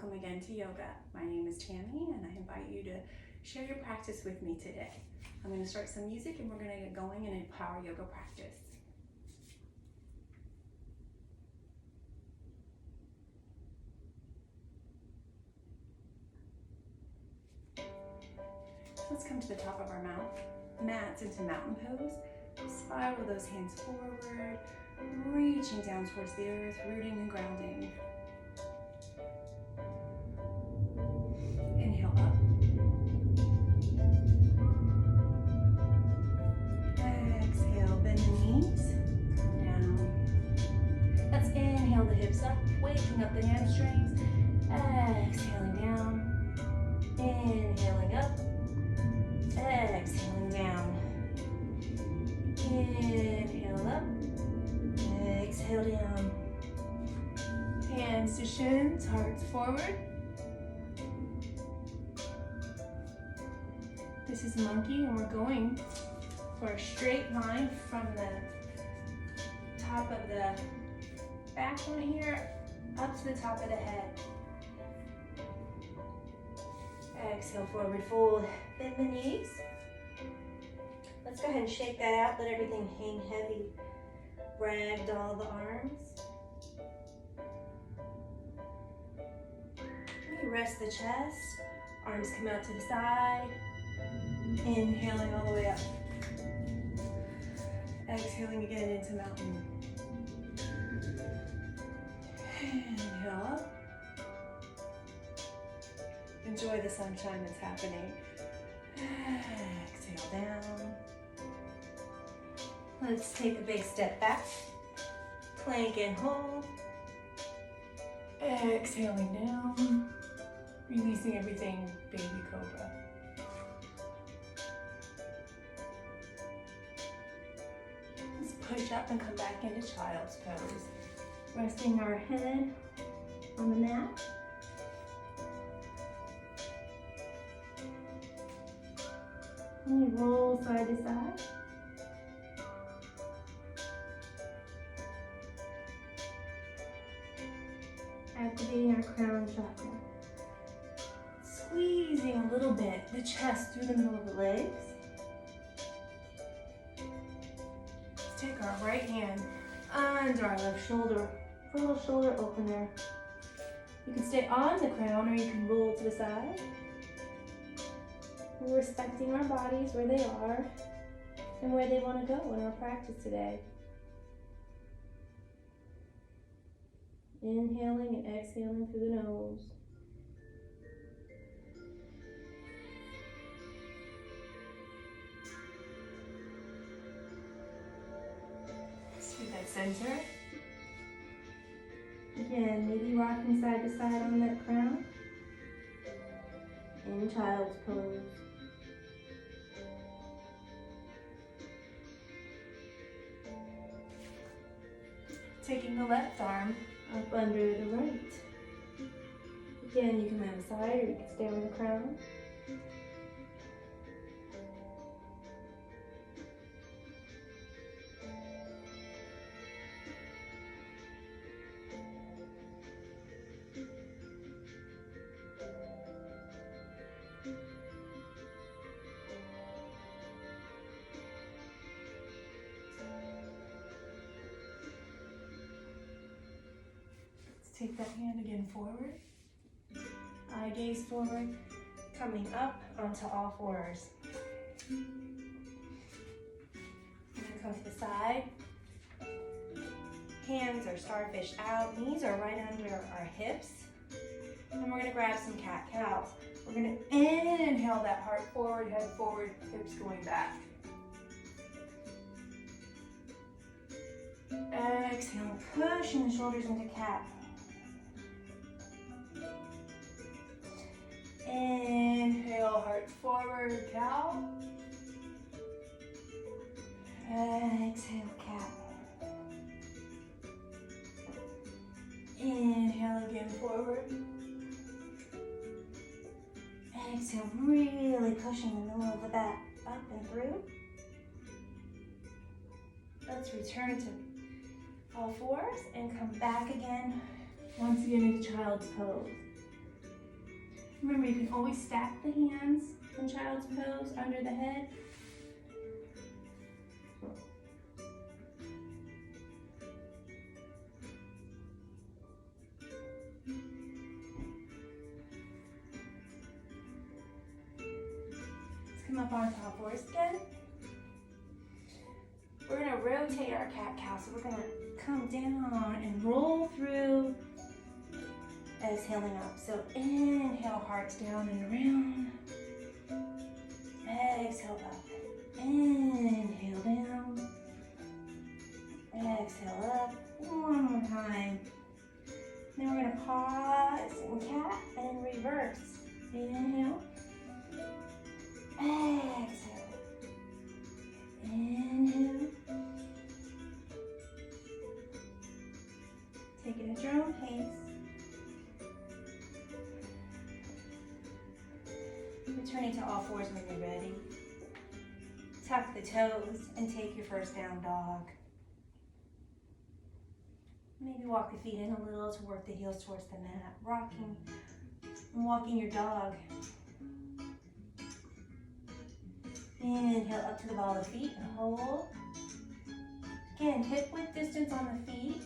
welcome again to yoga. My name is Tammy and I invite you to share your practice with me today. I'm going to start some music and we're going to get going in a power yoga practice. So let's come to the top of our mats into mountain pose. Spiral those hands forward, reaching down towards the earth, rooting and grounding. Inhale up. Exhale, bend the knees, come down. Let's inhale the hips up, waking up the hamstrings. Exhaling down, inhaling up, exhaling down. Inhale up, exhale down. Hands to shins, hearts forward. This is monkey and we're going for a straight line from the top of the back one here up to the top of the head. Exhale, forward fold, bend the knees. Let's go ahead and shake that out, let everything hang heavy. Ragdoll the arms. Rest the chest, arms come out to the side. Inhaling all the way up. Exhaling again into mountain. Inhale up. Enjoy the sunshine that's happening. Exhale down. Let's take a big step back. Plank and hold. Exhaling down. Releasing everything, baby cobra. Let's push up and come back into child's pose. Resting our head on the mat. And we roll side to side. Activating our crown chakra. Squeezing a little bit the chest through the middle of the legs. Let's take our right hand under our left shoulder for a little shoulder opener. You can stay on the crown or you can roll to the side. We're respecting our bodies where they are and where they want to go in our practice today. Inhaling and exhaling through the nose. That center. Again, maybe rocking side to side on that crown. In child's pose. Taking the left arm up under the right. Again, you can land aside or you can stay on the crown. Take that hand again forward. Eye gaze forward, coming up onto all fours. And then come to the side. Hands are starfish out, knees are right under our hips. And we're gonna grab some cat-cow. We're gonna inhale that heart forward, head forward, hips going back. Exhale, pushing the shoulders into cat. Inhale, heart forward, cow. Exhale, cat. Inhale again, forward. Exhale, really pushing the middle of the back up and through. Let's return to all fours and come back again, once again into child's pose. Remember, you can always stack the hands in child's pose under the head. Let's come up on top fours again. We're gonna rotate our cat-cow, so we're gonna come down and roll through, exhaling up. So inhale, hearts down and around. Exhale up. Inhale down. Exhale up. One more time. Then we're gonna pause and cat and reverse. Inhale. Exhale. Inhale. Take it at your own pace. Returning to all fours when you're ready. Tuck the toes and take your first down dog. Maybe walk the feet in a little to work the heels towards the mat. Rocking and walking your dog. Inhale up to the ball of feet and hold. Again, hip width distance on the feet.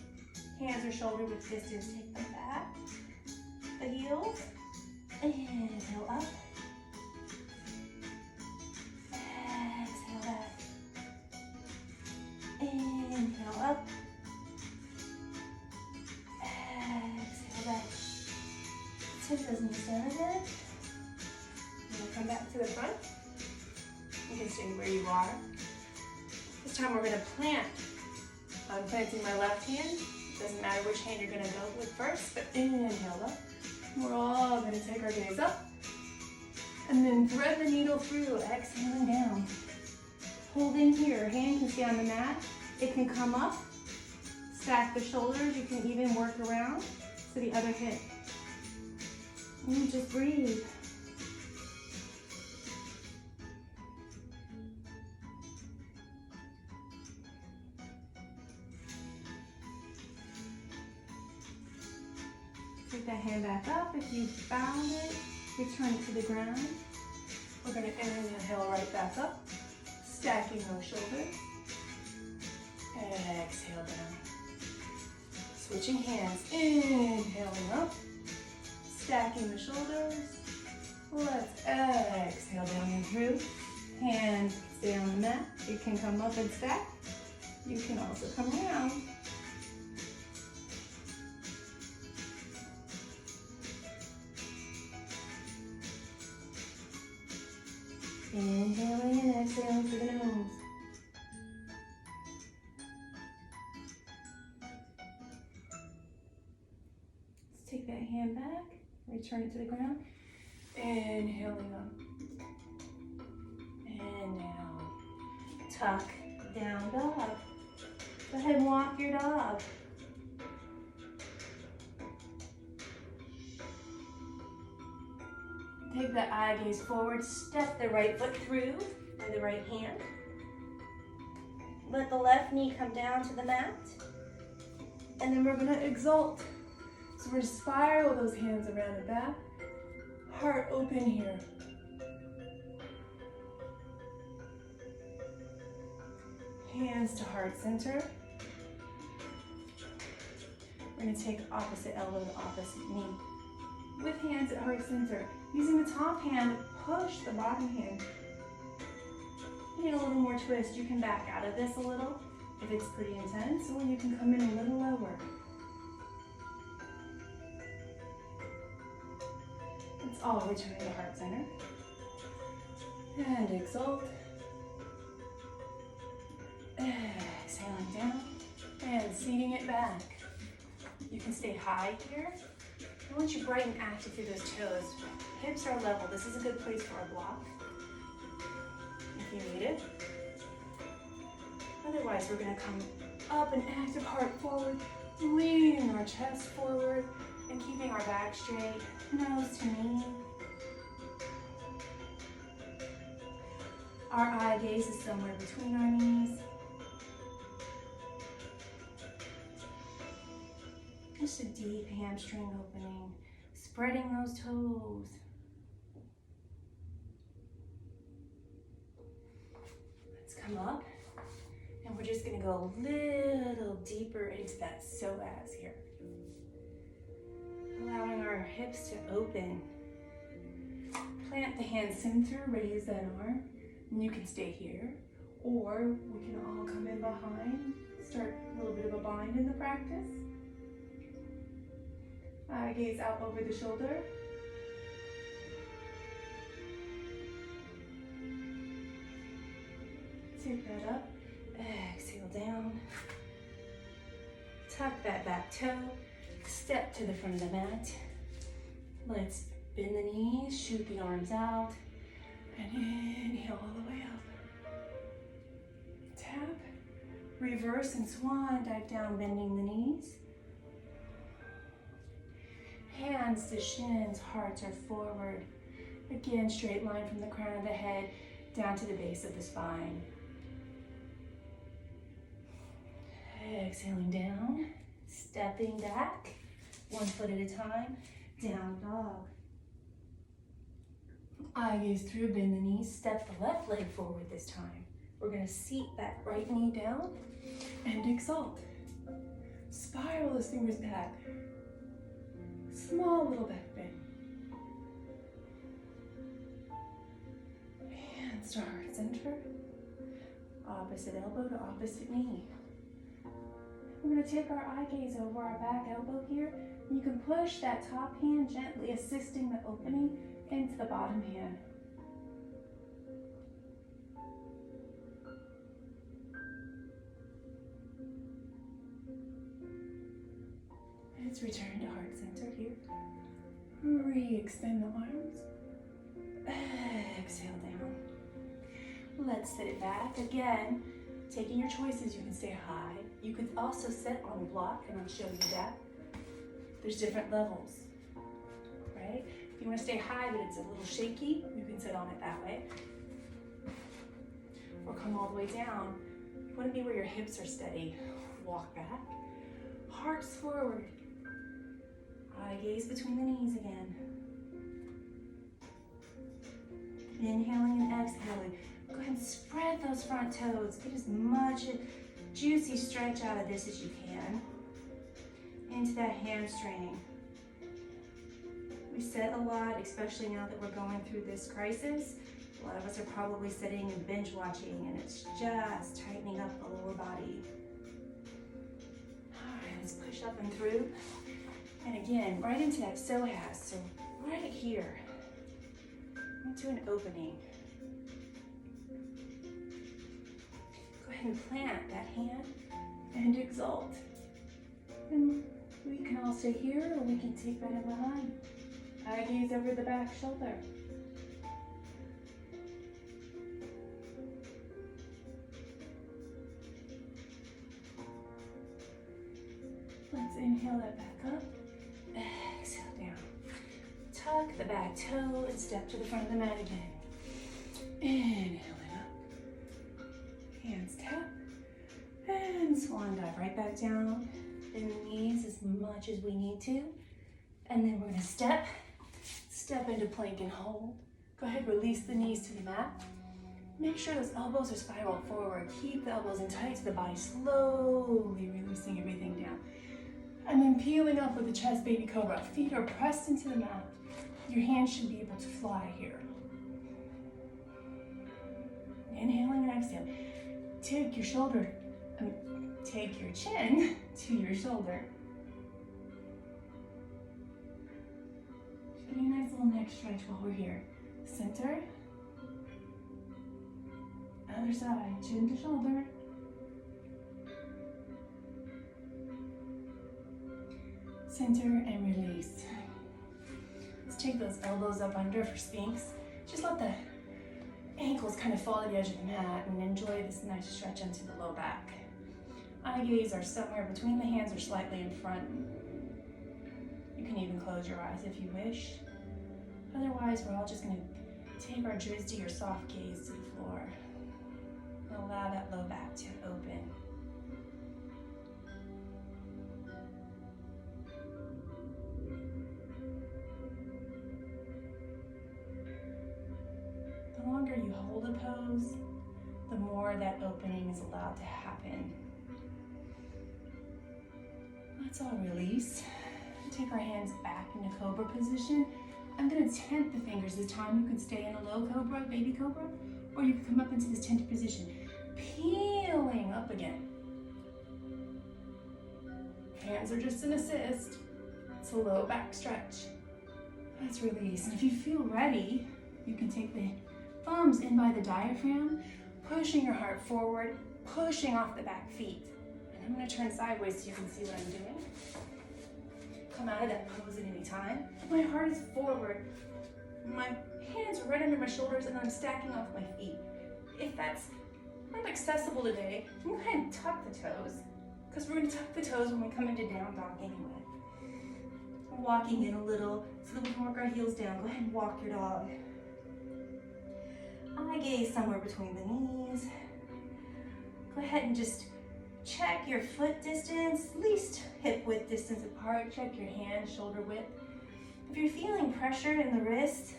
Hands or shoulder width distance. Take them back. The heels. Inhale up. Exhale back. Inhale up. Exhale back. Tip those knees down a bit. You're going to come back to the front. You can stay where you are. This time we're going to plant. I'm planting my left hand. Doesn't matter which hand you're going to go with first, but inhale up. We're all going to take our gaze up. And then thread the needle through, exhaling down. Hold in here. Hand can stay on the mat. It can come up. Stack the shoulders. You can even work around to the other hip. And just breathe. Take that hand back up. If you found it, return it to the ground. We're going to inhale right back up, stacking those shoulders. Exhale down. Switching hands, inhaling up, stacking the shoulders. Let's exhale down and through. Hands stay on the mat. You can come up and stack. You can also come around. Inhaling and exhaling through the nose. Let's take that hand back, return it to the ground. Inhaling up. And down. Tuck, down dog. Go ahead and walk your dog. Take that eye gaze forward, step the right foot through with the right hand. Let the left knee come down to the mat. And then we're going to exalt. So we're spiral those hands around and back. Heart open here. Hands to heart center. We're going to take opposite elbow to opposite knee. With hands at heart center. Using the top hand, push the bottom hand. You need a little more twist. You can back out of this a little if it's pretty intense, or you can come in a little lower. Let's all return to heart center. And exalt. Exhaling down and seating it back. You can stay high here. I want you bright and active through those toes. Hips are level. This is a good place for a block if you need it. Otherwise, we're going to come up and active heart forward, leaning our chest forward and keeping our back straight, nose to knee. Our eye gaze is somewhere between our knees. Just a deep hamstring opening, spreading those toes. come up. And we're just gonna go a little deeper into that psoas here. Allowing our hips to open. Plant the hand center, raise that arm. And you can stay here, or we can all come in behind. Start a little bit of a bind in the practice. Gaze out over the shoulder. Take that up. Exhale down. Tuck that back toe. Step to the front of the mat. Let's bend the knees, shoot the arms out, and inhale all the way up. Tap, reverse and swan dive down, bending the knees. Hands to shins, hearts are forward. Again, straight line from the crown of the head down to the base of the spine. Exhaling down, stepping back, one foot at a time, down dog. Eye gaze through, bend the knees, step the left leg forward this time. We're gonna seat that right knee down and exalt. Spiral those fingers back. Small little back bend. Hands to heart center. Opposite elbow to opposite knee. We're going to take our eye gaze over our back elbow here. You can push that top hand gently, assisting the opening into the bottom hand. Let's return to heart center here. Re-extend the arms. Exhale down. Let's sit it back. Again, taking your choices, you can stay high. You could also sit on a block, and I'll show you that. There's different levels, right? If you want to stay high but it's a little shaky, you can sit on it that way. Or come all the way down. You want to be where your hips are steady. Walk back. Hearts forward. Eye gaze between the knees again. Inhaling and exhaling. Go ahead and spread those front toes. Get as much juicy stretch out of this as you can. Into that hamstring. We sit a lot, especially now that we're going through this crisis. A lot of us are probably sitting and binge watching, and it's just tightening up the lower body. All right, let's push up and through. And again, right into that psoas, so right here, into an opening. Go ahead and plant that hand and exalt. And we can all stay here, or we can take that in behind. Eye gaze over the back shoulder. Let's inhale that back up. Exhale down. Tuck the back toe and step to the front of the mat again. Inhale it up. Hands tap. And swan dive right back down. Bend the knees as much as we need to. And then we're going to step into plank and hold. Go ahead, release the knees to the mat. Make sure those elbows are spiraled forward. Keep the elbows in tight to the body, slowly releasing everything down. And then peeling up with the chest baby cobra. Feet are pressed into the mat. Your hands should be able to fly here. Inhaling and exhaling. Take your chin to your shoulder. Just getting a nice little neck stretch while we're here. Center. Other side, chin to shoulder. Center and release. Let's take those elbows up under for Sphinx. Just let the ankles kind of fall to the edge of the mat and enjoy this nice stretch into the low back. Eye gaze are somewhere between the hands or slightly in front. You can even close your eyes if you wish. Otherwise, we're all just going to take our drizzy or soft gaze to the floor. And allow that low back to open. The longer you hold a pose, the more more that opening is allowed to happen. Let's all release. Take our hands back into cobra position. I'm going to tent the fingers this time. You can stay in a low cobra, baby cobra, or you can come up into this tented position. Peeling up again. Hands are just an assist. It's a low back stretch. Let's release. And if you feel ready, you can take the thumbs in by the diaphragm, pushing your heart forward, pushing off the back feet. And I'm going to turn sideways so you can see what I'm doing. Come out of that pose at any time. My heart is forward. My hands are right under my shoulders and I'm stacking off my feet. If that's not accessible today, I'm going to go ahead and tuck the toes, because we're going to tuck the toes when we come into down dog anyway. We're walking in a little so that we can work our heels down. Go ahead and walk your dog. Eye gaze somewhere between the knees. Go ahead and just check your foot distance, least hip width distance apart. Check your hand, shoulder width. If you're feeling pressure in the wrist,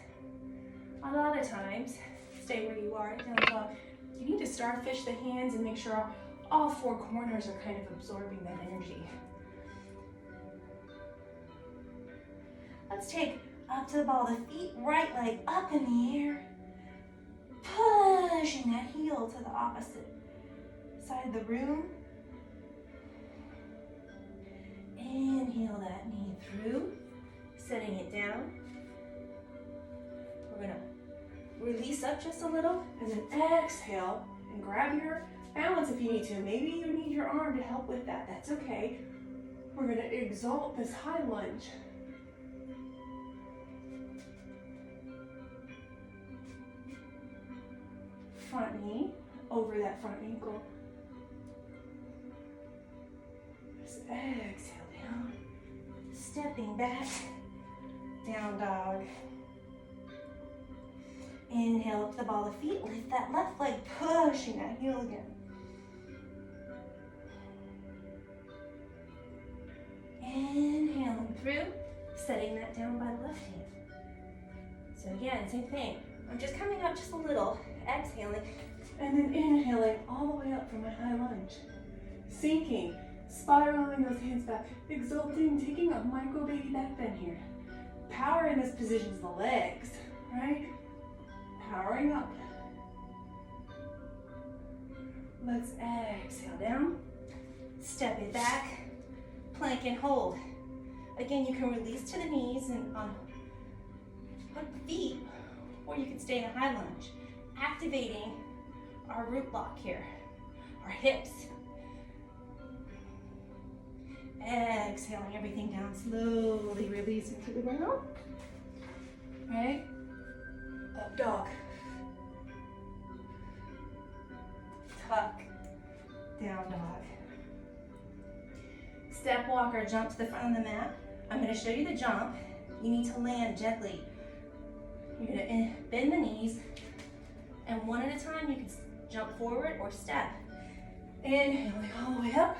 a lot of times, stay where you are, down dog. You need to starfish the hands and make sure all four corners are kind of absorbing that energy. Let's take up to the ball of the feet, right leg up in the air, pushing that heel to the opposite side of the room. Inhale that knee through, setting it down. We're gonna release up just a little, and then exhale and grab your balance if you need to. Maybe you need your arm to help with that. That's okay. We're gonna exalt this high lunge. Front knee over that front ankle. Just exhale down. Stepping back, down dog. Inhale up to the ball of feet. Lift that left leg, pushing that heel again. Inhaling through, setting that down by the left hand. So again, same thing. I'm just coming up just a little, exhaling, and then inhaling all the way up from my high lunge. Sinking, spiraling those hands back, exalting, taking a micro baby back bend here. Power in this position is the legs, right? Powering up. Let's exhale down, step it back, plank and hold. Again, you can release to the knees and hook the feet, or you can stay in a high lunge, activating our root block here, our hips. Exhaling everything down, slowly releasing to the ground. Right? Up dog. Tuck. Down dog. Step walk or jump to the front of the mat. I'm going to show you the jump. You need to land gently. You're going to bend the knees, and one at a time you can jump forward or step. Inhaling all the way up.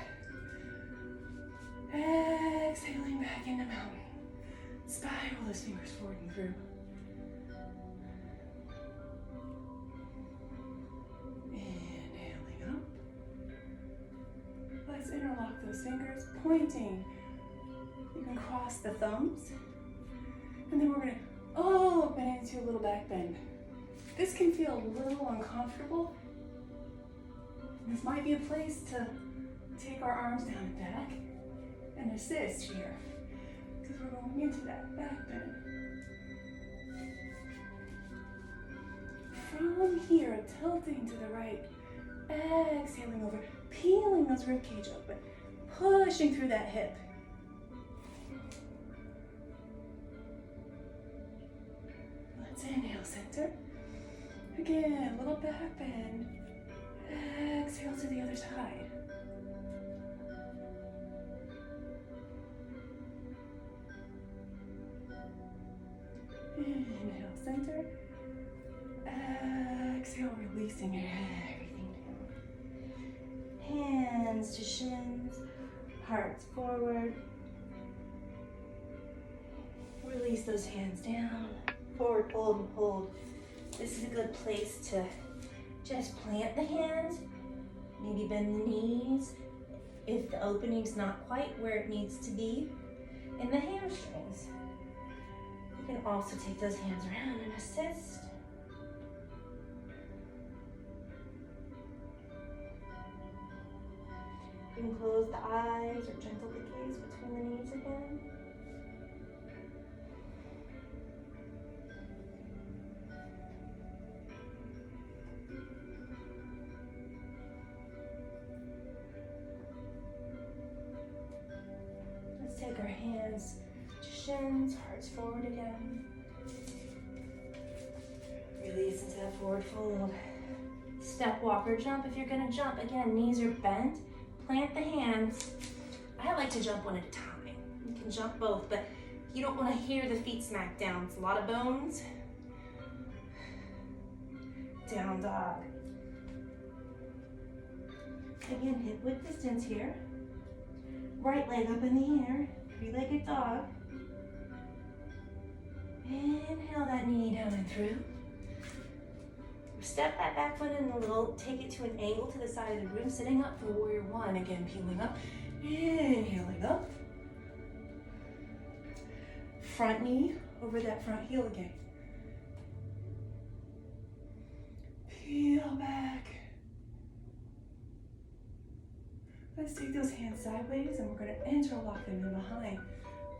Exhaling back into mountain. Spiral those fingers forward and through. Inhaling up. Let's interlock those fingers, pointing. You can cross the thumbs. And then we're going to open into a little back bend. This can feel a little uncomfortable. This might be a place to take our arms down and back and assist here, because we're going into that back bend. From here, tilting to the right, exhaling over, peeling those ribcage open, pushing through that hip. Let's inhale, center. Again, little back bend. Exhale to the other side. Inhale, center. Exhale, releasing everything down. Hands to shins, hearts forward. Release those hands down. Forward fold and hold. This is a good place to Just plant the hands, maybe bend the knees if the opening's not quite where it needs to be in the hamstrings. You can also take those hands around and assist. You can close the eyes or gentle the gaze between the knees again. Let's take our hands to shins, hearts forward again. Release into that forward fold. Step, walk, or jump. If you're gonna jump, again, knees are bent. Plant the hands. I like to jump one at a time. You can jump both, but you don't want to hear the feet smack down. It's a lot of bones. Down dog. Again, hip width distance here. Right leg up in the air. Three-legged dog. Inhale that knee down and through. Step that back foot in a little, take it to an angle to the side of the room, sitting up for warrior one. Again, peeling up, inhaling up. Front knee over that front heel again. Peel back. Let's take those hands sideways and we're gonna interlock them in behind.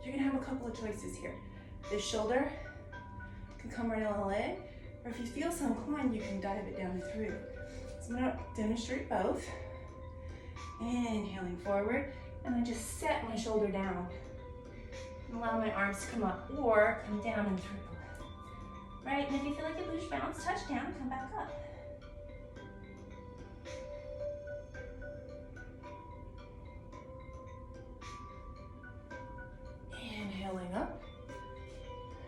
You're gonna have a couple of choices here. This shoulder can come right on the leg, or if you feel so inclined, you can dive it down and through. So I'm gonna demonstrate both. Inhaling forward, and I just set my shoulder down. And allow my arms to come up or come down and through. Right, and if you feel like a boosh bounce, touch down, come back up. Inhaling up,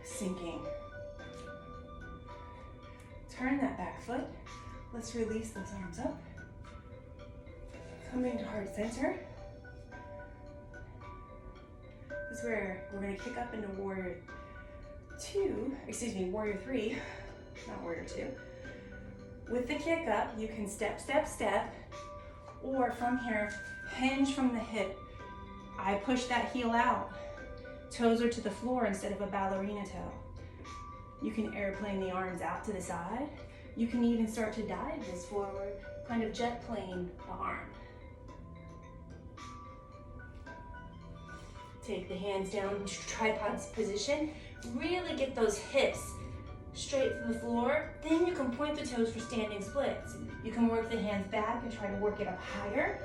sinking. Turn that back foot. Let's release those arms up. Coming to heart center. This is where we're going to kick up into warrior three, not warrior two. With the kick up, you can step, step, step, or from here, hinge from the hip. I push that heel out. Toes are to the floor instead of a ballerina toe. You can airplane the arms out to the side. You can even start to dive this forward, kind of jet plane the arm. Take the hands down into tripod position. Really get those hips straight from the floor. Then you can point the toes for standing splits. You can work the hands back and try to work it up higher.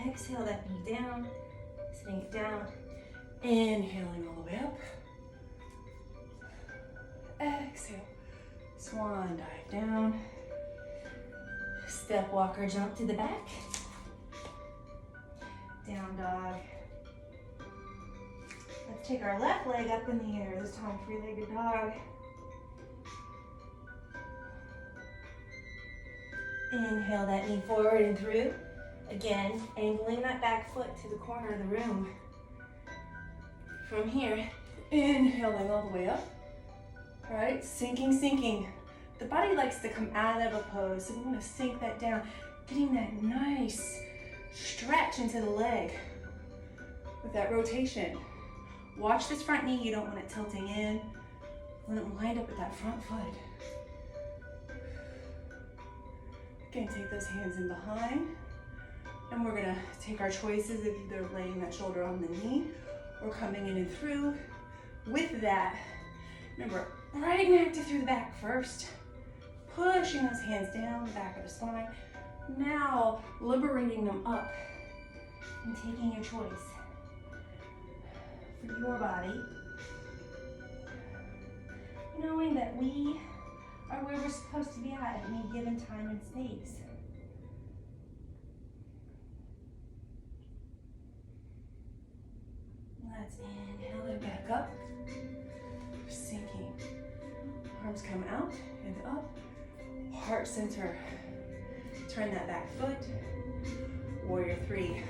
Exhale that knee down, sitting it down, inhaling all the way up. Exhale, swan dive down. Step, walk, or jump to the back. Down dog. Let's take our left leg up in the air, this time three-legged dog. Inhale that knee forward and through. Again, angling that back foot to the corner of the room. From here, inhaling all the way up. All right, sinking, sinking. The body likes to come out of a pose, so we want to sink that down, getting that nice stretch into the leg with that rotation. Watch this front knee, you don't want it tilting in. Want it lined up with that front foot. Again, take those hands in behind. And we're gonna take our choices of either laying that shoulder on the knee or coming in and through. With that, remember, bright and active through the back first. Pushing those hands down the back of the spine. Now, liberating them up and taking your choice for your body. Knowing that we are where we're supposed to be at any given time and space. Let's inhale it back up. Sinking. Arms come out and up. Heart center. Turn that back foot. Warrior three.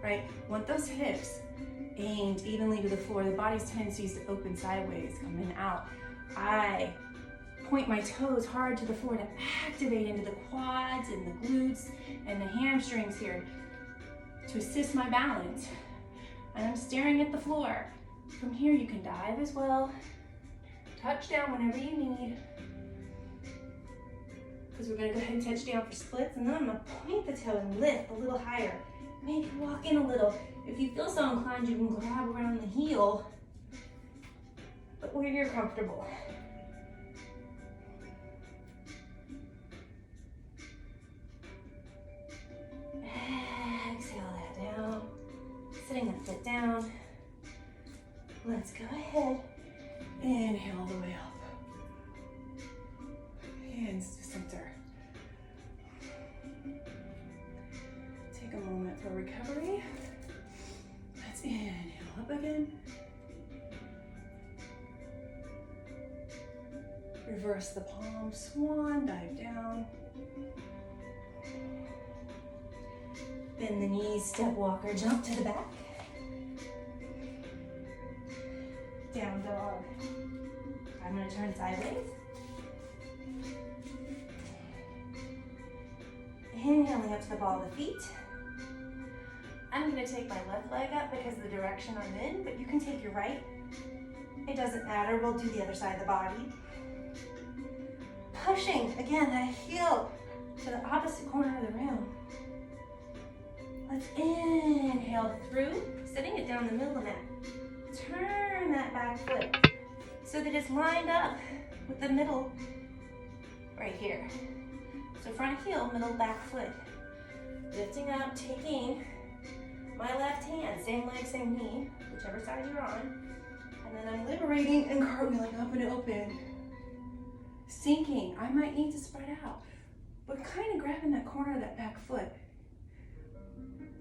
Right? Want those hips aimed evenly to the floor. The body's tendency is to open sideways, come in and out. I point my toes hard to the floor to activate into the quads and the glutes and the hamstrings here to assist my balance. And I'm staring at the floor. From here, you can dive as well. Touch down whenever you need. Because we're gonna go ahead and touch down for splits, and then I'm gonna point the toe and lift a little higher. Maybe walk in a little. If you feel so inclined, you can grab around the heel, but where you're comfortable. Exhale that down. Sitting that foot down. Let's go ahead. Inhale all the way up. Hands to center. Take a moment for recovery. Let's inhale up again. Reverse the palm, swan, dive down. Bend the knees, step walker, jump to the back. Down dog. I'm gonna turn sideways. Inhaling up to the ball of the feet. I'm gonna take my left leg up because of the direction I'm in, but you can take your right. It doesn't matter, we'll do the other side of the body. Pushing, again, that heel to the opposite corner of the room. Let's inhale through, sitting it down the middle of the mat. Turn that back foot so that it's lined up with the middle right here. So front heel, middle back foot. Lifting up, taking my left hand, same leg, same knee, whichever side you're on. And then I'm liberating and cartwheeling up and open. Sinking, I might need to spread out, but kind of grabbing that corner of that back foot.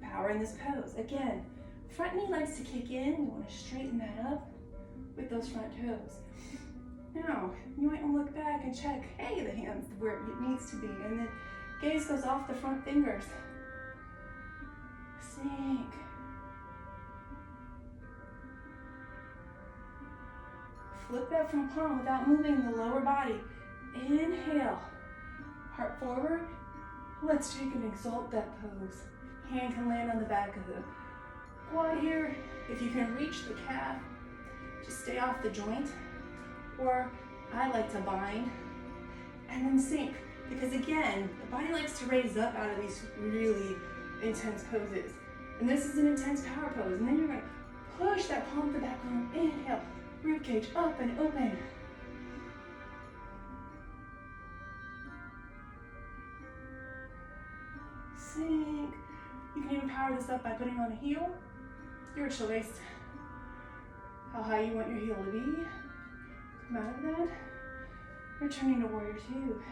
Power in this pose. Again, front knee likes to kick in. We want to straighten that up with those front toes. Now, you might want to look back and check, hey, the hand's where it needs to be. And then gaze goes off the front fingers. Sink. Flip that front palm without moving the lower body. Inhale. Heart forward. Let's take and exalt that pose. Hand can land on the back of the quad here. If you can reach the calf, just stay off the joint. Or I like to bind and then sink. Because again, the body likes to raise up out of these really intense poses. And this is an intense power pose. And then you're gonna push that palm to the back arm. Inhale, rib cage up and open. Sink. You can even power this up by putting on a heel. Your choice. How high you want your heel to be. Come out of that. Returning to warrior two.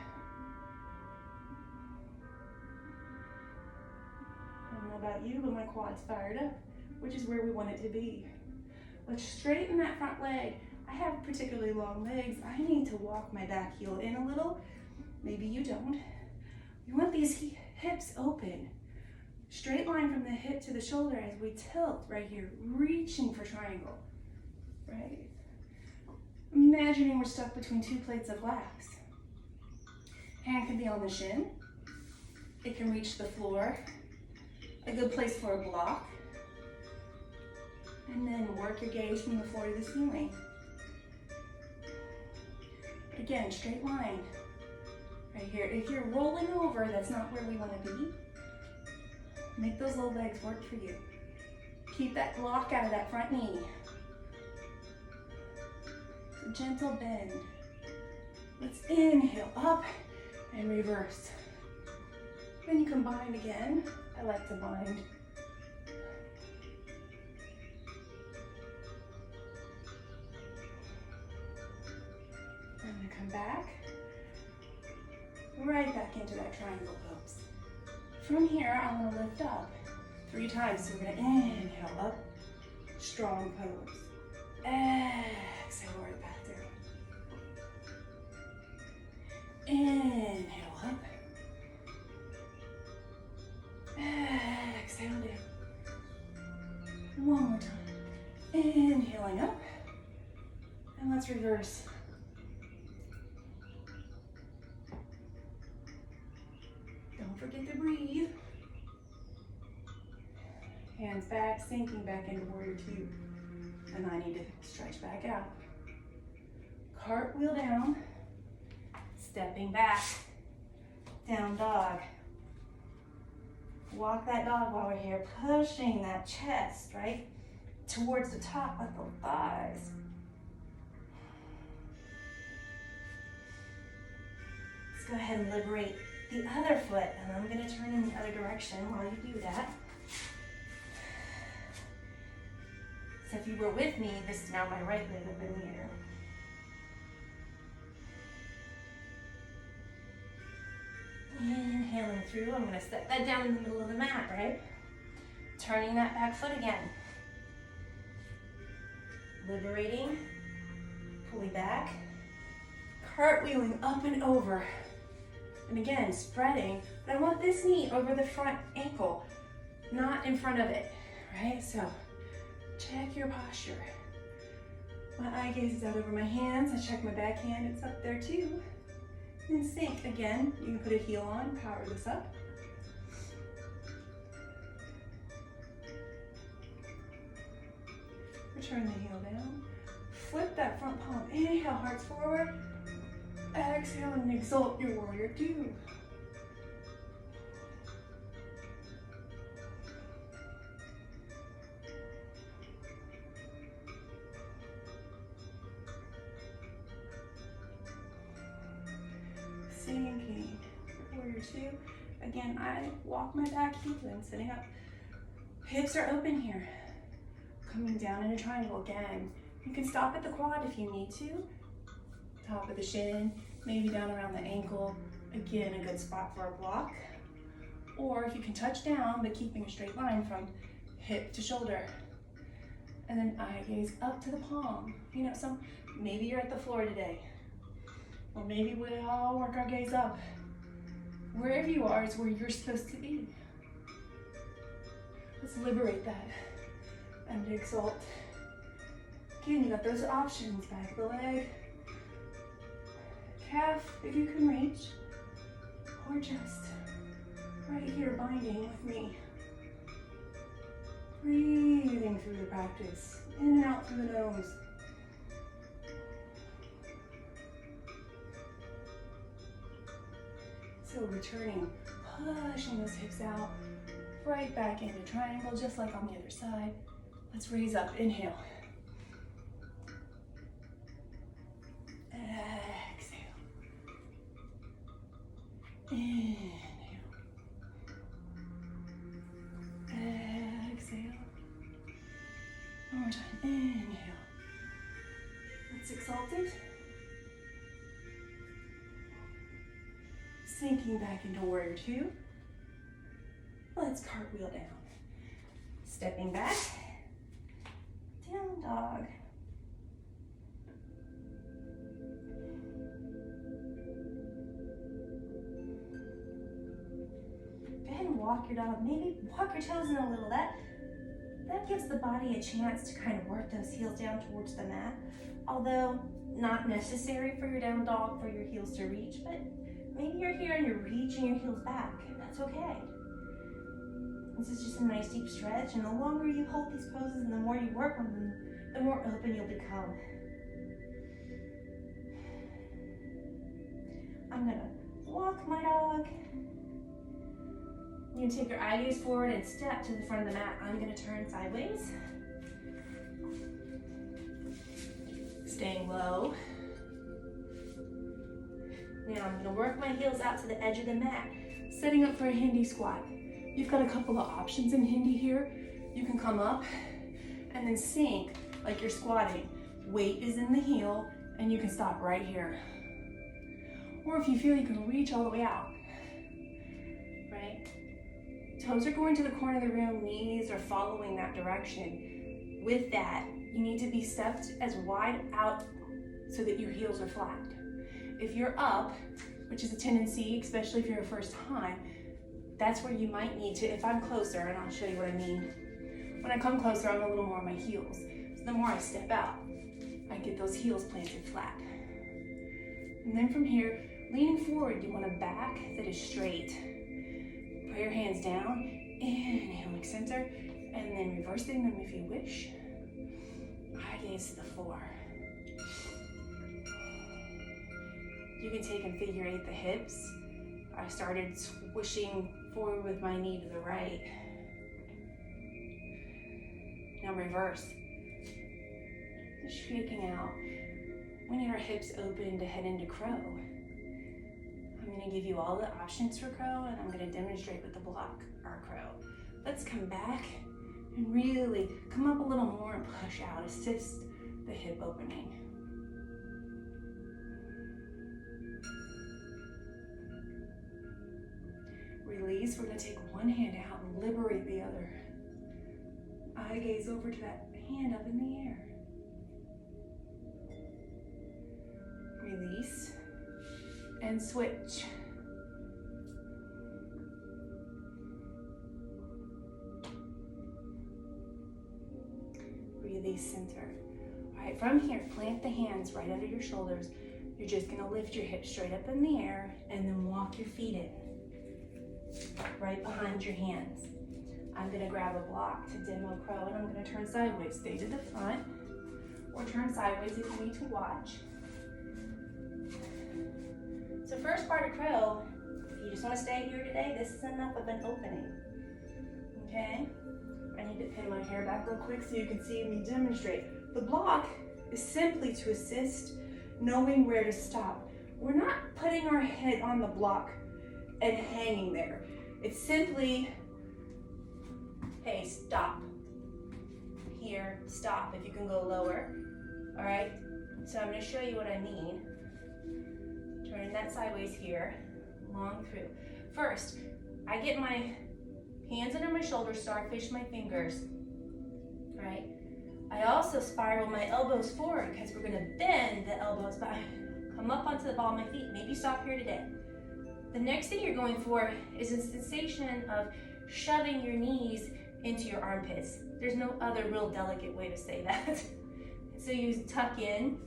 I don't know about you, but my quad's fired up, which is where we want it to be. Let's straighten that front leg. I have particularly long legs. I need to walk my back heel in a little. Maybe you don't. We want these hips open. Straight line from the hip to the shoulder as we tilt right here, reaching for triangle, right? Imagining we're stuck between two plates of glass. Hand can be on the shin. It can reach the floor. A good place for a block. And then work your gaze from the floor to the ceiling. Again, straight line. Right here. If you're rolling over, that's not where we want to be. Make those low legs work for you. Keep that lock out of that front knee. Gentle bend. Let's inhale up and reverse. Then you can bind again. I like to bind. I'm gonna come back, right back into that triangle pose. From here, I'm gonna lift up 3 times. So we're gonna inhale up, strong pose. Exhale, right back down. Inhale up. Exhale down. One more time. Inhaling up. And let's reverse. Don't forget to breathe. Hands back, sinking back into warrior two. And I need to stretch back out. Cartwheel down, stepping back, down dog. Walk that dog while we're here, pushing that chest, right, towards the top of the thighs. Let's go ahead and liberate the other foot, and I'm gonna turn in the other direction while you do that. So if you were with me, this is now my right leg up in the air. Inhaling through, I'm gonna step that down in the middle of the mat, right? Turning that back foot again. Liberating, pulling back, cartwheeling up and over. And again, spreading, but I want this knee over the front ankle, not in front of it, right? So check your posture. My eye gaze is out over my hands. I check my backhand, it's up there too. And sink again. You can put a heel on, power this up. Return the heel down. Flip that front palm. Inhale, hearts forward. Exhale and exalt your warrior two. Sinking, warrior two. Again, I walk my back heel in, sitting up. Hips are open here. Coming down in a triangle again. You can stop at the quad if you need to. Top of the shin, maybe down around the ankle. Again, a good spot for a block. Or if you can touch down, but keeping a straight line from hip to shoulder. And then eye gaze up to the palm. You know, maybe you're at the floor today. Or maybe we all work our gaze up. Wherever you are is where you're supposed to be. Let's liberate that and exalt. Again, you got those options. Back of the leg, calf if you can reach, or just right here binding with me. Breathing through the practice, in and out through the nose. So returning, pushing those hips out, right back into triangle, just like on the other side. Let's raise up, inhale. Exhale. Inhale. Exhale. One more time, inhale. Let's exalt it. Sinking back into warrior two. Let's cartwheel down. Stepping back, down dog. Go ahead and walk your dog. Maybe walk your toes in a little. That gives the body a chance to kind of work those heels down towards the mat. Although not necessary for your down dog for your heels to reach, but maybe you're here and you're reaching your heels back, and that's okay. This is just a nice deep stretch, and the longer you hold these poses and the more you work on them, the more open you'll become. I'm gonna walk my dog. You're gonna take your eye gaze forward and step to the front of the mat. I'm gonna turn sideways. Staying low. Now I'm gonna work my heels out to the edge of the mat, setting up for a hindi squat. You've got a couple of options in hindi here. You can come up and then sink like you're squatting. Weight is in the heel and you can stop right here. Or if you feel you can reach all the way out, right? Toes are going to the corner of the room, knees are following that direction. With that, you need to be stepped as wide out so that your heels are flat. If you're up, which is a tendency, especially if you're a first time, that's where you might need to, if I'm closer, and I'll show you what I mean. When I come closer, I'm a little more on my heels. So the more I step out, I get those heels planted flat. And then from here, leaning forward, you want a back that is straight. Put your hands down, inhaling center, and then reversing them if you wish. Eye gaze to the floor. You can take and figure eight the hips. I started swishing forward with my knee to the right. Now reverse. Just shaking out. We need our hips open to head into crow. I'm going to give you all the options for crow, and I'm going to demonstrate with the block our crow. Let's come back and really come up a little more and push out. Assist the hip opening. Release. We're going to take one hand out and liberate the other. Eye gaze over to that hand up in the air. Release and switch. Release center. All right, from here, plant the hands right under your shoulders. You're just going to lift your hips straight up in the air and then walk your feet in. Right behind your hands. I'm going to grab a block to demo crow, and I'm going to turn sideways. Stay to the front or turn sideways if you need to watch. So first part of crow, if you just want to stay here today, this is enough of an opening. Okay? I need to pin my hair back real quick so you can see me demonstrate. The block is simply to assist knowing where to stop. We're not putting our head on the block and hanging there. It's simply, hey, stop. Here, stop. If you can go lower. All right? So I'm going to show you what I mean. Turning that sideways here, long through. First, I get my hands under my shoulders, starfish my fingers, right? I also spiral my elbows forward because we're gonna bend the elbows back. Come up onto the ball of my feet, maybe stop here today. The next thing you're going for is a sensation of shoving your knees into your armpits. There's no other real delicate way to say that. So you tuck in,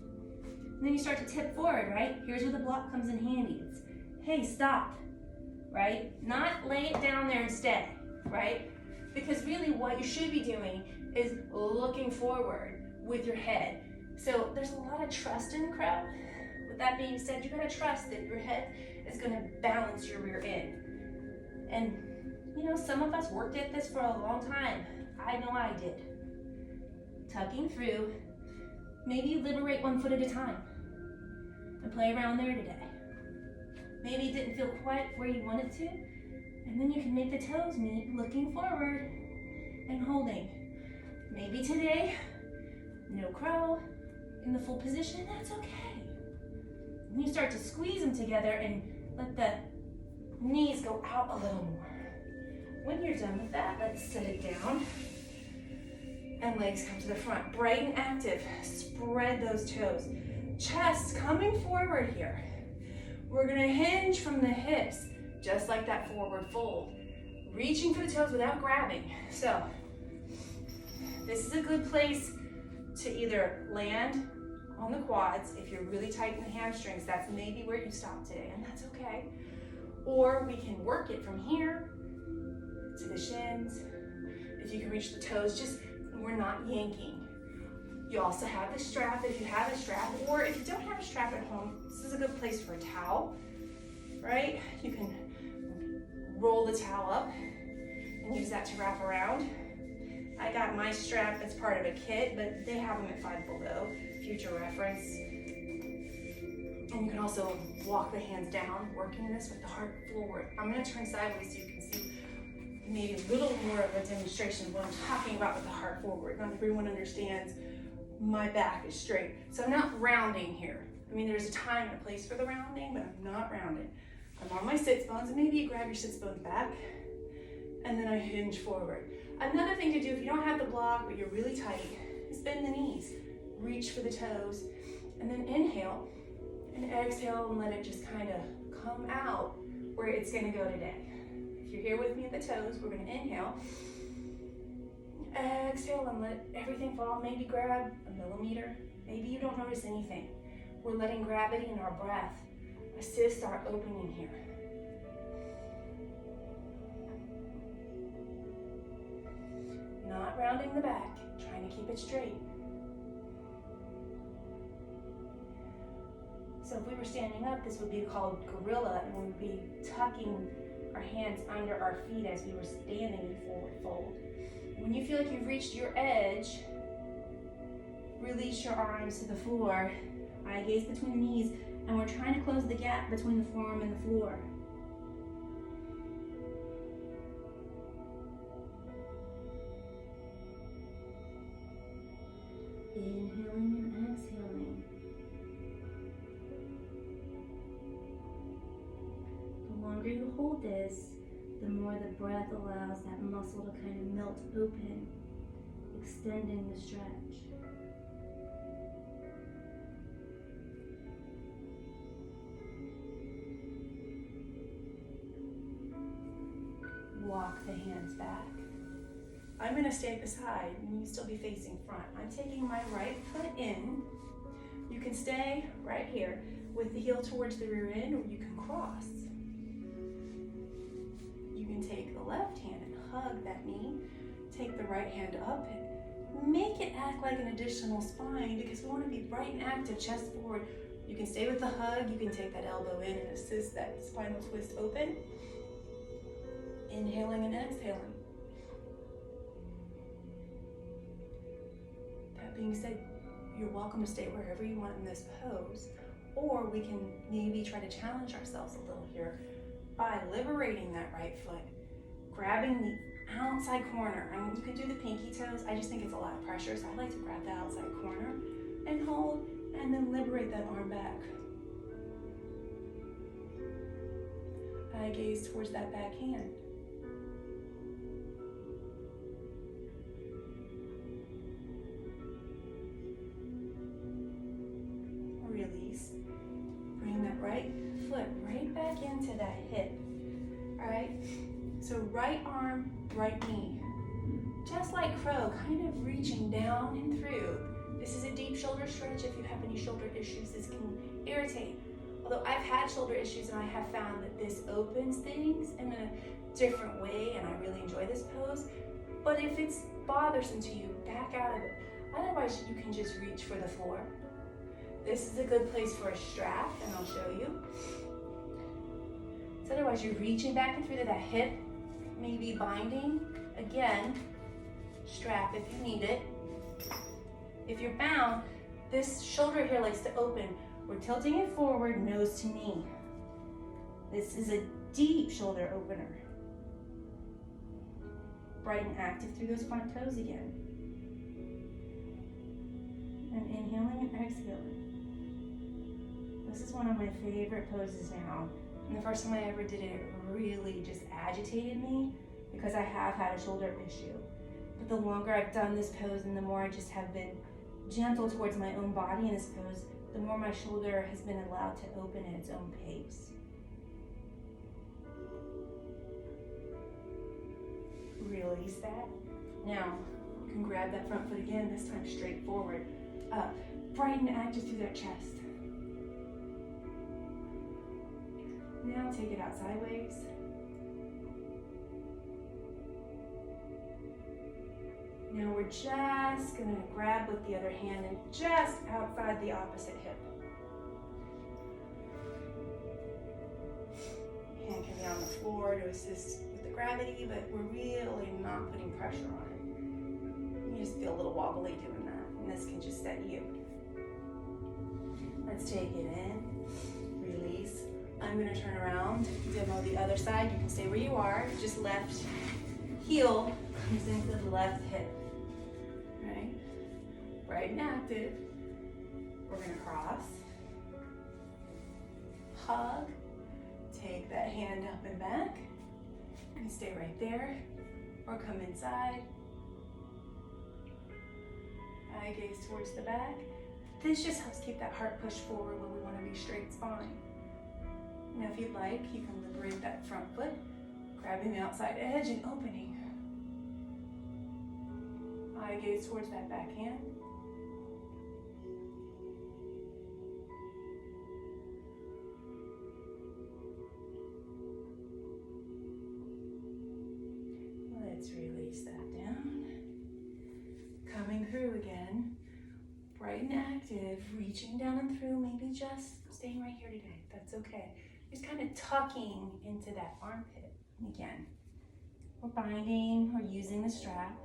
and then you start to tip forward, right? Here's where the block comes in handy. It's, hey, stop, right? Not lay it down there instead, right? Because really what you should be doing is looking forward with your head. So there's a lot of trust in crow. With that being said, you gotta trust that your head is gonna balance your rear end. And you know, some of us worked at this for a long time. I know I did. Tucking through, maybe liberate one foot at a time and play around there today. Maybe it didn't feel quite where you wanted to, and then you can make the toes meet, looking forward and holding. Maybe today, no crow in the full position, that's okay. And you start to squeeze them together and let the knees go out a little more. When you're done with that, let's set it down. And legs come to the front. Bright and active. Spread those toes. Chest coming forward here. We're gonna hinge from the hips, just like that forward fold. Reaching for the toes without grabbing. So, this is a good place to either land on the quads. If you're really tight in the hamstrings, that's maybe where you stop today, and that's okay. Or we can work it from here to the shins. If you can reach the toes, just, we're not yanking. You also have the strap if you have a strap, or if you don't have a strap at home, this is a good place for a towel, right? You can roll the towel up and use that to wrap around. I got my strap as part of a kit, but they have them at Five Below, future reference. And you can also walk the hands down, working this with the heart forward. I'm gonna turn sideways so you can see maybe a little more of a demonstration of what I'm talking about with the heart forward. Not everyone understands my back is straight. So I'm not rounding here. I mean, there's a time and a place for the rounding, but I'm not rounding. I'm on my sits bones, and maybe you grab your sits bones back, and then I hinge forward. Another thing to do if you don't have the block, but you're really tight, is bend the knees. Reach for the toes, and then inhale, and exhale, and let it just kind of come out where it's gonna go today. If you're here with me at the toes, we're gonna inhale, Exhale and let everything fall. Maybe grab a millimeter. Maybe you don't notice anything. We're letting gravity and our breath assist our opening here. Not rounding the back, trying to keep it straight. So if we were standing up, this would be called gorilla, and we would be tucking our hands under our feet as we were standing in forward fold. When you feel like you've reached your edge, release your arms to the floor, eye gaze between the knees, and we're trying to close the gap between the forearm and the floor. Inhaling and exhaling. The longer you hold this, the more the breath allows that muscle to kind of melt open, extending the stretch. Walk the hands back. I'm going to stay at the side and you still be facing front. I'm taking my right foot in. You can stay right here with the heel towards the rear end, or you can cross. You can take the left hand and hug that knee. Take the right hand up and make it act like an additional spine, because we want to be bright and active, chest forward. You can stay with the hug. You can take that elbow in and assist that spinal twist open. Inhaling and exhaling. That being said, you're welcome to stay wherever you want in this pose, or we can maybe try to challenge ourselves a little here by liberating that right foot, grabbing the outside corner. I mean, you can do the pinky toes. I just think it's a lot of pressure, so I like to grab the outside corner and hold, and then liberate that arm back. Eye gaze towards that back hand. Release. Bring that right foot right back into that hip. All right? So right arm, right knee. Just like crow, kind of reaching down and through. This is a deep shoulder stretch. If you have any shoulder issues, this can irritate. Although I've had shoulder issues and I have found that this opens things in a different way, and I really enjoy this pose. But if it's bothersome to you, back out of it. Otherwise, you can just reach for the floor. This is a good place for a strap, and I'll show you. So otherwise, you're reaching back and through to that hip, maybe binding. Again, strap if you need it. If you're bound, this shoulder here likes to open. We're tilting it forward, nose to knee. This is a deep shoulder opener. Bright and active through those front toes again. And inhaling and exhaling. This is one of my favorite poses now. And the first time I ever did it, it really just agitated me because I have had a shoulder issue. But the longer I've done this pose and the more I just have been gentle towards my own body in this pose, the more my shoulder has been allowed to open at its own pace. Release that. Now, you can grab that front foot again, this time straight forward, up, bright and active through that chest. Now take it out sideways. Now we're just gonna grab with the other hand and just outside the opposite hip. Hand can be on the floor to assist with the gravity, but we're really not putting pressure on it. You just feel a little wobbly doing that, and this can just set you. Let's take it in, release. I'm gonna turn around, demo the other side. You can stay where you are, just left heel comes into the left hip. Right? Bright and active. We're gonna cross. Hug. Take that hand up and back. You can stay right there or come inside. Eye gaze towards the back. This just helps keep that heart pushed forward when we want to be straight spine. Now if you'd like, you can liberate that front foot, grabbing the outside edge and opening. Eye gaze towards that backhand. Let's release that down. Coming through again. Bright and active, reaching down and through, maybe just staying right here today. That's okay. Just kind of tucking into that armpit. And again, we're binding or using the strap.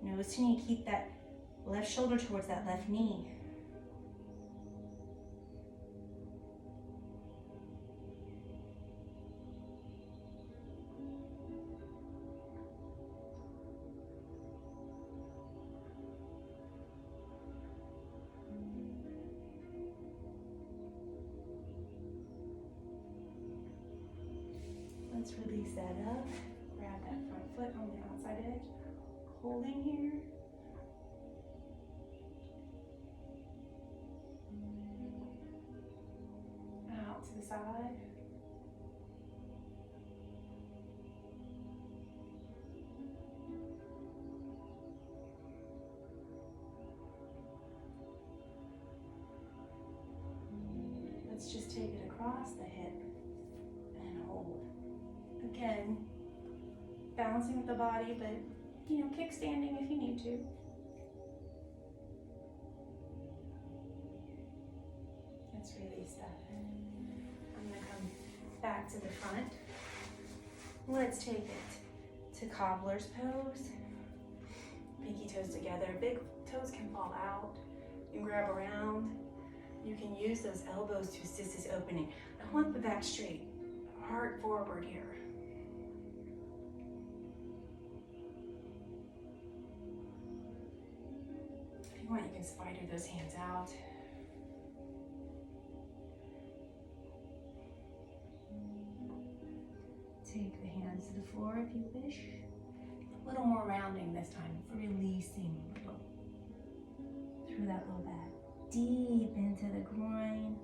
Nose to knee, keep that left shoulder towards that left knee. Let's release that up. Grab that front foot on the outside edge. Holding here. Out to the side. Let's just take it across the hip and hold. Again, balancing with the body, but kickstanding if you need to. Let's release that. I'm gonna come back to the front. Let's take it to cobbler's pose. Pinky toes together. Big toes can fall out. You can grab around. You can use those elbows to assist this opening. I want the back straight. Heart forward here. If you want, you can spider those hands out. Take the hands to the floor if you wish. A little more rounding this time, releasing a little through that low back. Deep into the groin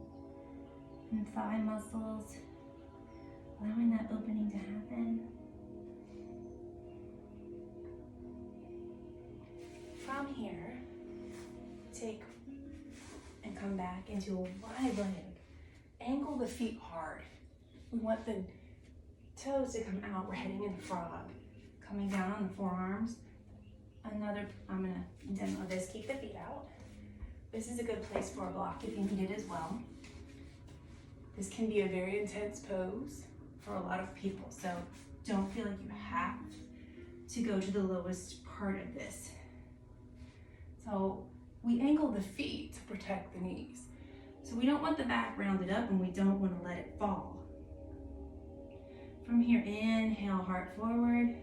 and thigh muscles, allowing that opening to happen. From here, take and come back into a wide leg. Angle the feet hard. We want the toes to come out. We're heading into frog. Coming down on the forearms. I'm gonna demo this. Keep the feet out. This is a good place for a block if you need it as well. This can be a very intense pose for a lot of people, so don't feel like you have to go to the lowest part of this. So we angle the feet to protect the knees. So we don't want the back rounded up and we don't want to let it fall. From here, inhale, heart forward.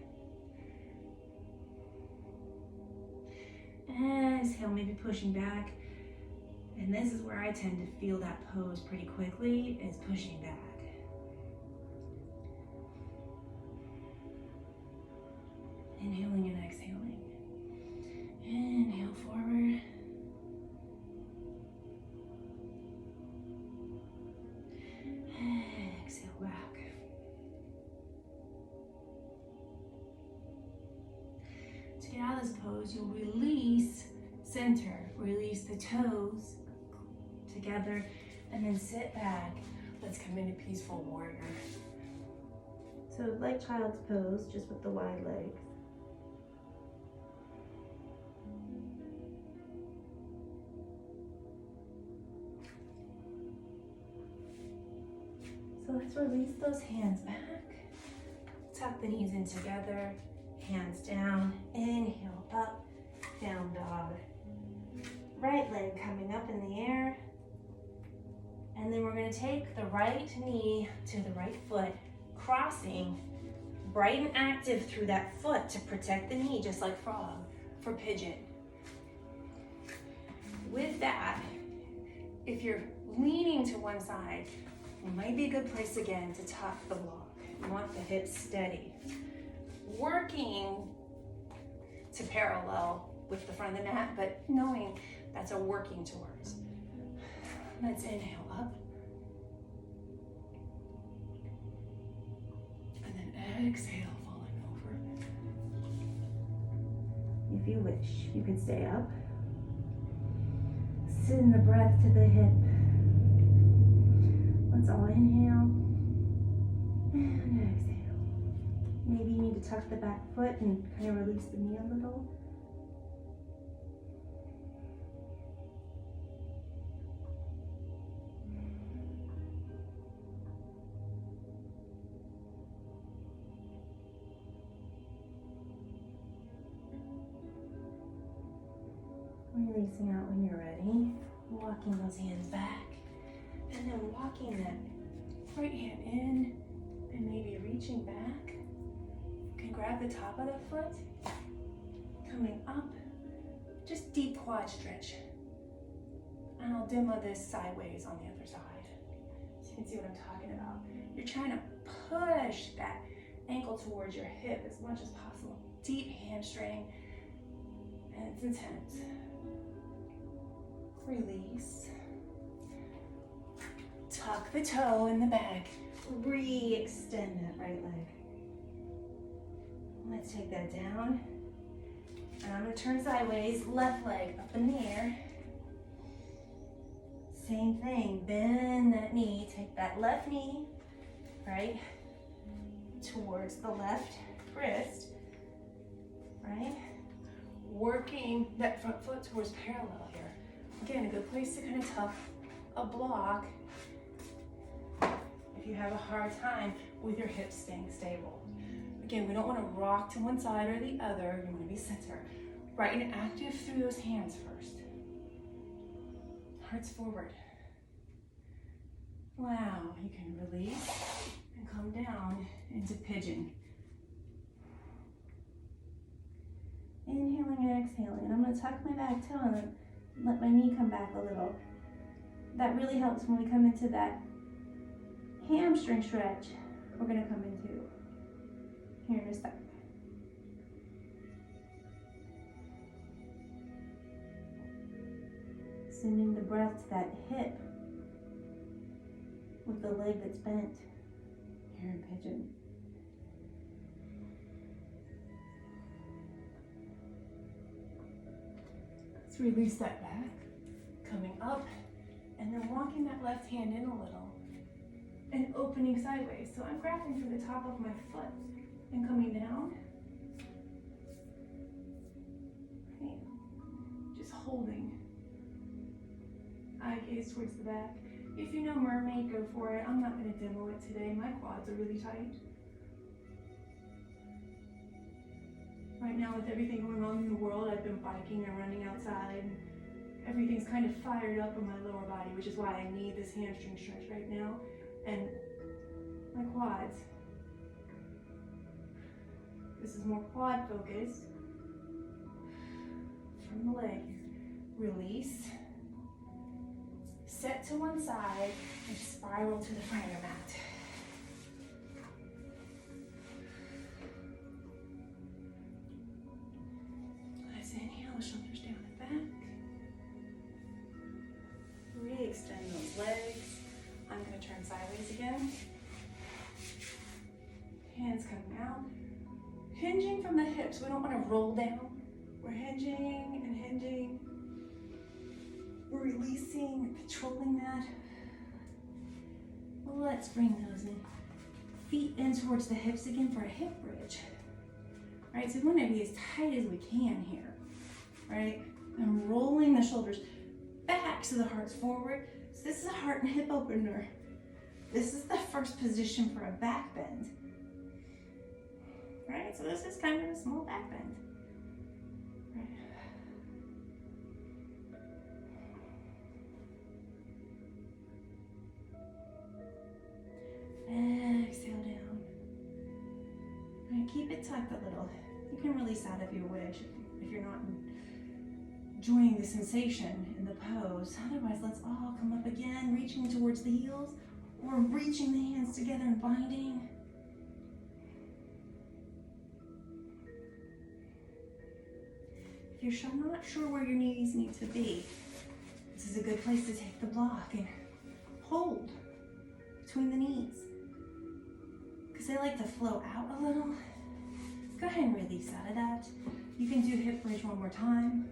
Exhale, maybe pushing back. And this is where I tend to feel that pose pretty quickly, is pushing back. Inhaling and exhaling. Inhale forward. Exhale back. To get out of this pose, you'll release center, release the toes together, and then sit back. Let's come into peaceful warrior. So like child's pose, just with the wide legs. So let's release those hands back. Tuck the knees in together, hands down, inhale up, down dog. Right leg coming up in the air. And then we're gonna take the right knee to the right foot, crossing, bright and active through that foot to protect the knee, just like frog for pigeon. With that, if you're leaning to one side, it might be a good place again to tuck the block. You want the hips steady. Working to parallel with the front of the mat, but knowing that's a working towards. Let's inhale up. And then exhale, falling over. if you wish. You can stay up. Send the breath to the hip. Let's all inhale and exhale. Maybe you need to tuck the back foot and kind of release the knee a little. Releasing out when you're ready. Walking those hands back. And then walking that right hand in and maybe reaching back. You can grab the top of the foot. Coming up. Just deep quad stretch. And I'll demo this sideways on the other side. So you can see what I'm talking about. You're trying to push that ankle towards your hip as much as possible. Deep hamstring. And it's intense. Release. Tuck the toe in the back. Re-extend that right leg. Let's take that down. And I'm going to turn sideways. Left leg up in the air. Same thing. Bend that knee. Take that left knee, right, towards the left wrist, right? Working that front foot towards parallel here. Again, a good place to kind of tuck a block if you have a hard time with your hips staying stable. Again, we don't want to rock to one side or the other. You want to be center. Right and active through those hands first. Hearts forward. Wow, you can release and come down into pigeon. Inhaling and exhaling. And I'm going to tuck my back toe and let my knee come back a little. That really helps when we come into that hamstring stretch we're going to come into here in a sec. Sending the breath to that hip with the leg that's bent here in pigeon. Let's release that back, coming up, and then walking that left hand in a little and opening sideways. So I'm grabbing from the top of my foot and coming down. Right. Just holding. Eye gaze towards the back. If you know mermaid, go for it. I'm not going to demo it today. My quads are really tight. Right now, with everything going on in the world, I've been biking and running outside. Everything's kind of fired up in my lower body, which is why I need this hamstring stretch right now. And my quads. This is more quad focused. From the leg. Release. Set to one side and spiral to the front of your mat. Let's inhale, shoulders down and back. Re-extend those legs. I'm going to turn sideways again. Hands coming out. Hinging from the hips. We don't want to roll down. We're hinging and hinging. We're releasing, controlling that. Let's bring those in. Feet in towards the hips again for a hip bridge. Right, so we want to be as tight as we can here. Right, and rolling the shoulders back so the heart's forward. So this is a heart and hip opener. This is the first position for a back bend. Right, so this is kind of a small back bend. Right. Exhale down. Right, keep it tucked a little. You can release that if you wish, if you're not enjoying the sensation in the pose. Otherwise, let's all come up again, reaching towards the heels or reaching the hands together and binding. If you're not sure where your knees need to be, this is a good place to take the block and hold between the knees. Because they like to flow out a little. Go ahead and release out of that. You can do hip bridge one more time.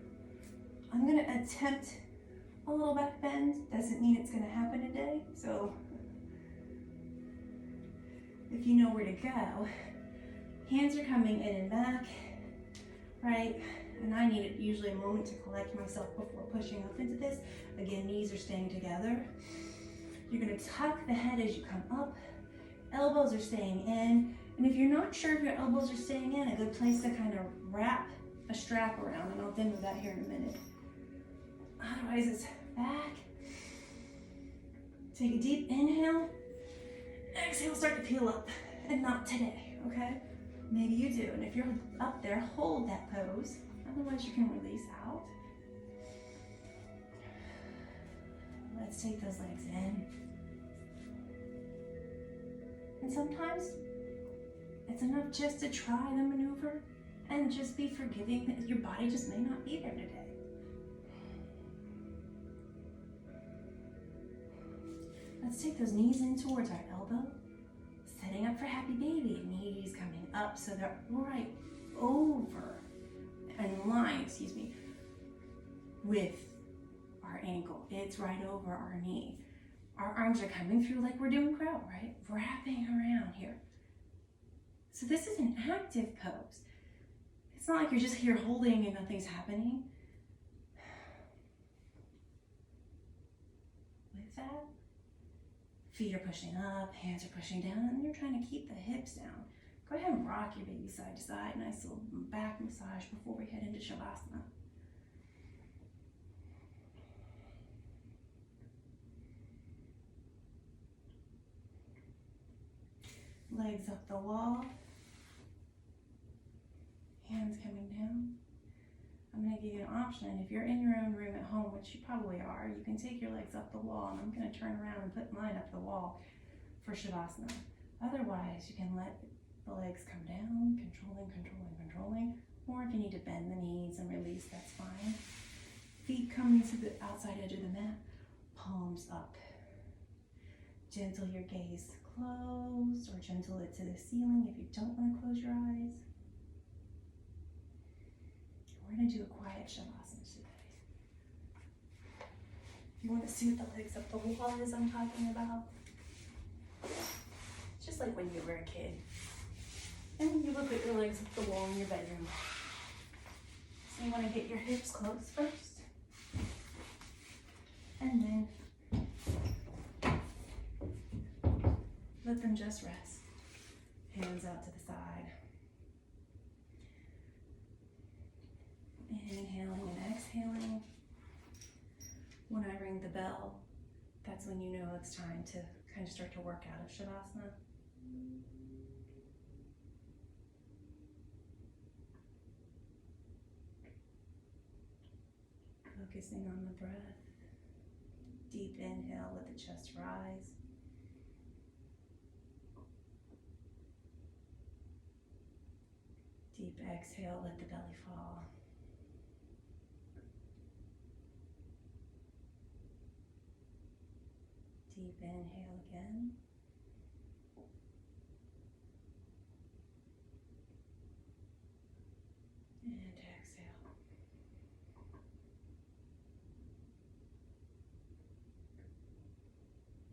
I'm gonna attempt a little back bend. Doesn't mean it's gonna happen today. So if you know where to go, hands are coming in and back, right? And I need usually a moment to collect myself before pushing up into this. Again, knees are staying together. You're gonna tuck the head as you come up. Elbows are staying in. And if you're not sure if your elbows are staying in, a good place to kind of wrap a strap around, and I'll demo that here in a minute. Otherwise, it's back. Take a deep inhale. Exhale, start to peel up. And not today, okay? Maybe you do. And if you're up there, hold that pose. Otherwise, you can release out. Let's take those legs in. And sometimes it's enough just to try the maneuver and just be forgiving that your body just may not be there today. Let's take those knees in towards our elbow, setting up for happy baby. Knees coming up so they're right over and line, with our ankle. It's right over our knee. Our arms are coming through like we're doing crow, right? Wrapping around here. So this is an active pose. It's not like you're just here holding and nothing's happening. With that, feet are pushing up, hands are pushing down, and you're trying to keep the hips down. Go ahead and rock your baby side to side. Nice little back massage before we head into Shavasana. Legs up the wall. Hands coming down. I'm going to give you an option. If you're in your own room at home, which you probably are, you can take your legs up the wall, and I'm going to turn around and put mine up the wall for Shavasana. Otherwise, you can let the legs come down, controlling. Or if you need to bend the knees and release, that's fine. Feet coming to the outside edge of the mat, palms up. Gentle your gaze closed, or gentle it to the ceiling if you don't want to close your eyes. We're going to do a quiet Shavasana today. If you want to see what the legs up the wall is I'm talking about, it's just like when you were a kid. And you look at your legs up the wall in your bedroom. So you want to get your hips closed first. And then let them just rest. Hands out to the side. Inhaling and exhaling. When I ring the bell, that's when you know it's time to kind of start to work out of Shavasana. Focusing on the breath. Deep inhale, let the chest rise. Deep exhale, let the belly fall. Deep inhale again. And exhale.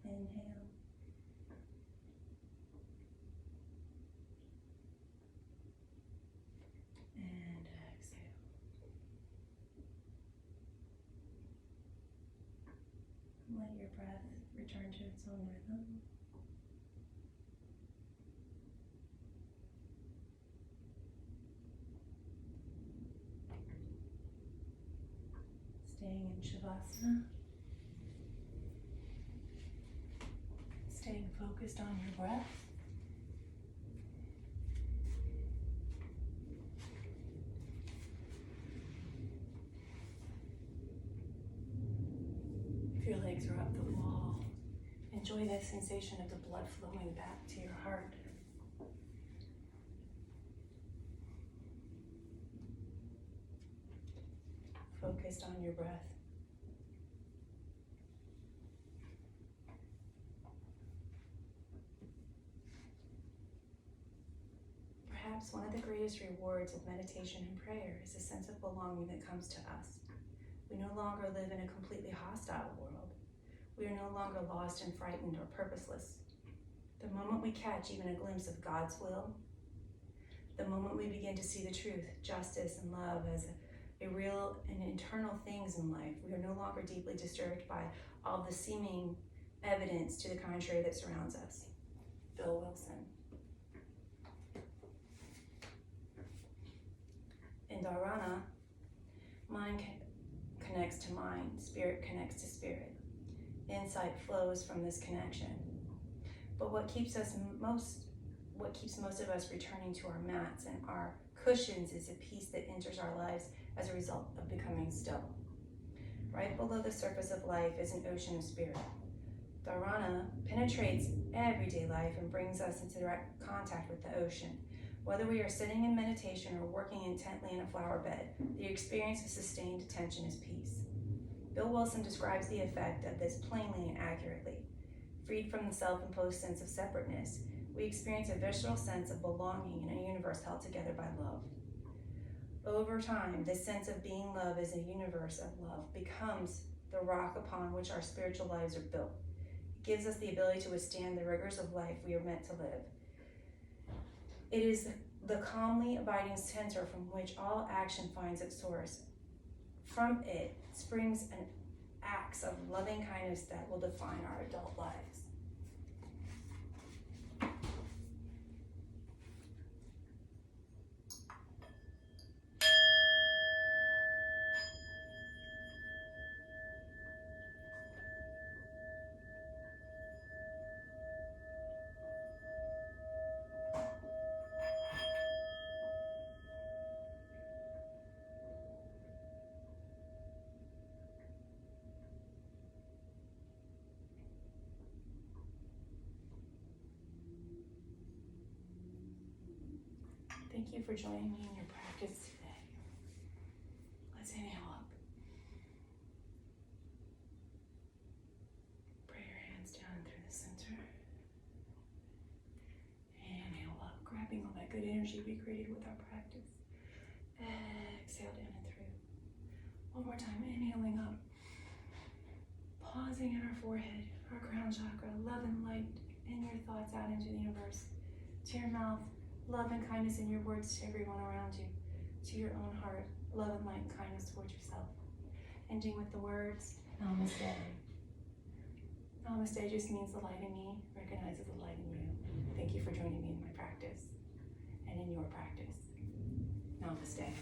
Inhale. And exhale. Let your breath return to its own rhythm. Staying in Shavasana. Staying focused on your breath. If your legs are up the wall, enjoy that sensation of the blood flowing back to your heart. Focused on your breath. Perhaps lives, one of the greatest rewards of meditation and prayer is a sense of belonging that comes to us. We no longer live in a completely hostile world. We are no longer lost and frightened or purposeless. The moment we catch even a glimpse of God's will, the moment we begin to see the truth, justice, and love as a real and internal things in life, we are no longer deeply disturbed by all the seeming evidence to the contrary that surrounds us. Bill Wilson. In Dharana, mind connects to mind, spirit connects to spirit. Insight flows from this connection. But what keeps most of us returning to our mats and our cushions is a peace that enters our lives as a result of becoming still. Right below the surface of life is an ocean of spirit. Dharana penetrates everyday life and brings us into direct contact with the ocean. Whether we are sitting in meditation or working intently in a flower bed, the experience of sustained attention is peace. Bill Wilson describes the effect of this plainly and accurately. Freed from the self-imposed sense of separateness, we experience a visceral sense of belonging in a universe held together by love. Over time, this sense of being love as a universe of love becomes the rock upon which our spiritual lives are built. It gives us the ability to withstand the rigors of life we are meant to live. It is the calmly abiding center from which all action finds its source. From it springs an acts of loving kindness that will define our adult lives. Thank you for joining me in your practice today. Let's inhale up. Pray your hands down through the center. Inhale up, grabbing all that good energy we created with our practice. Exhale down and through. One more time, inhaling up. Pausing in our forehead, our crown chakra, love and light in your thoughts out into the universe. To your mouth, love and kindness in your words to everyone around you. To your own heart, love and light and kindness towards yourself. Ending with the words, Namaste. Namaste just means the light in me recognizes the light in you. Thank you for joining me in my practice and in your practice. Namaste.